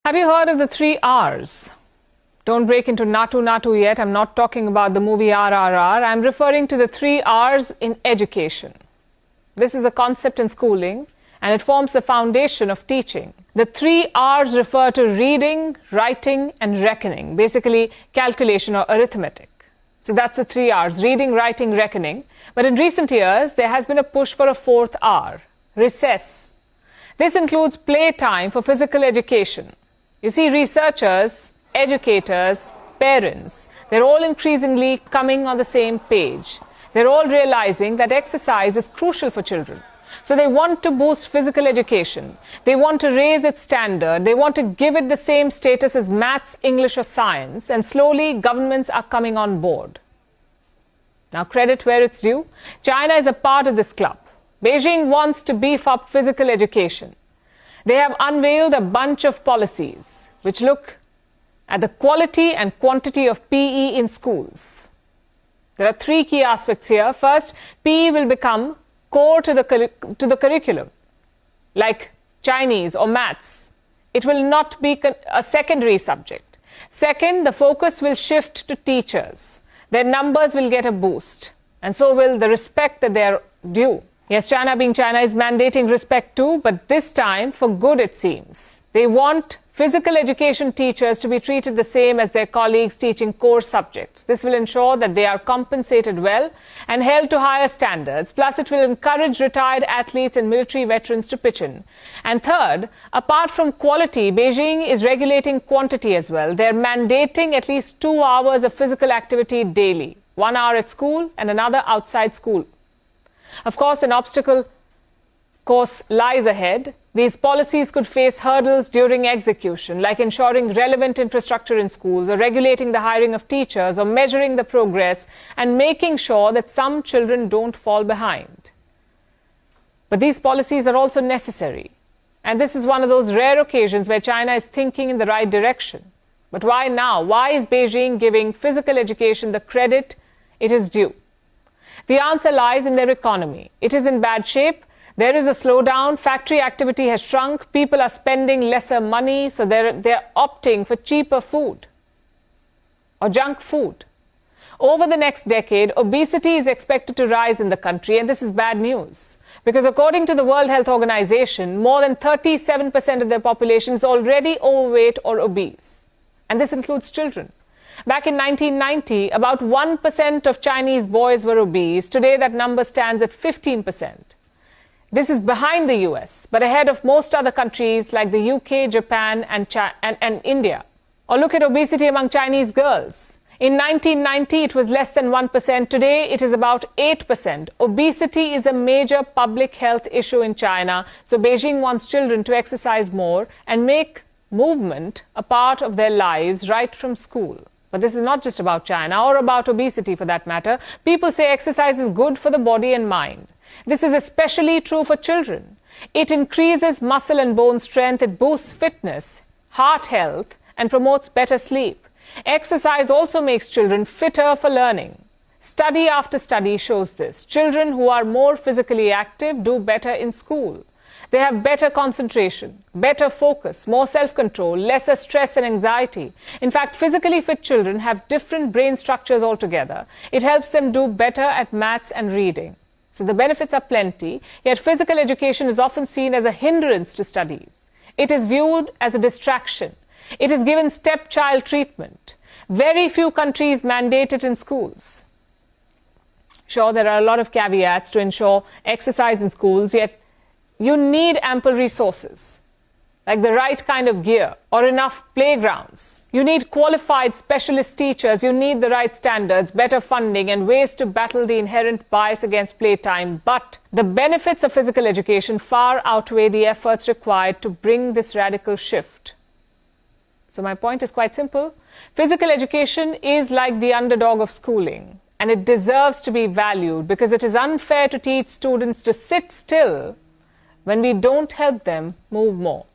Have you heard of the 3 Rs? Don't break into Natu yet. I'm not talking about the movie RRR. I'm referring to the 3 Rs in education. This is a concept in schooling, and it forms the foundation of teaching. The 3 Rs refer to reading, writing, and reckoning, basically calculation or arithmetic. So that's the 3 Rs, reading, writing, reckoning. But in recent years, there has been a push for a 4th R, recess. This includes playtime for physical education. You see, researchers, educators, parents, they're all increasingly coming on the same page. They're all realizing that exercise is crucial for children. So they want to boost physical education. They want to raise its standard. They want to give it the same status as maths, English, or science. And slowly, governments are coming on board. Now, credit where it's due. China is a part of this club. Beijing wants to beef up physical education. They have unveiled a bunch of policies which look at the quality and quantity of PE in schools. There are 3 key aspects here. First, PE will become core to the curriculum, like Chinese or maths. It will not be a secondary subject. Second, the focus will shift to teachers. Their numbers will get a boost, and so will the respect that they are due. Yes, China being China is mandating respect too, but this time for good, it seems. They want physical education teachers to be treated the same as their colleagues teaching core subjects. This will ensure that they are compensated well and held to higher standards. Plus, it will encourage retired athletes and military veterans to pitch in. And third, apart from quality, Beijing is regulating quantity as well. They're mandating at least 2 hours of physical activity daily, 1 hour at school and another outside school. Of course, an obstacle course lies ahead. These policies could face hurdles during execution, like ensuring relevant infrastructure in schools, or regulating the hiring of teachers, or measuring the progress, and making sure that some children don't fall behind. But these policies are also necessary. And this is one of those rare occasions where China is thinking in the right direction. But why now? Why is Beijing giving physical education the credit it is due? The answer lies in their economy. It is in bad shape. There is a slowdown. Factory activity has shrunk. People are spending lesser money, so they're opting for cheaper food or junk food. Over the next decade, obesity is expected to rise in the country, and this is bad news. Because according to the World Health Organization, more than 37% of their population is already overweight or obese. And this includes children. Back in 1990, about 1% of Chinese boys were obese. Today, that number stands at 15%. This is behind the US, but ahead of most other countries like the UK, Japan, and India. Or look at obesity among Chinese girls. In 1990, it was less than 1%. Today, it is about 8%. Obesity is a major public health issue in China, so Beijing wants children to exercise more and make movement a part of their lives right from school. But this is not just about China or about obesity for that matter. People say exercise is good for the body and mind. This is especially true for children. It increases muscle and bone strength, it boosts fitness, heart health, and promotes better sleep. Exercise also makes children fitter for learning. Study after study shows this. Children who are more physically active do better in school. They have better concentration, better focus, more self-control, lesser stress and anxiety. In fact, physically fit children have different brain structures altogether. It helps them do better at maths and reading. So the benefits are plenty, yet physical education is often seen as a hindrance to studies. It is viewed as a distraction. It is given stepchild treatment. Very few countries mandate it in schools. Sure, there are a lot of caveats to ensure exercise in schools, yet you need ample resources, like the right kind of gear or enough playgrounds. You need qualified specialist teachers. You need the right standards, better funding, and ways to battle the inherent bias against playtime. But the benefits of physical education far outweigh the efforts required to bring this radical shift. So my point is quite simple. Physical education is like the underdog of schooling, and it deserves to be valued because it is unfair to teach students to sit still when we don't help them move more.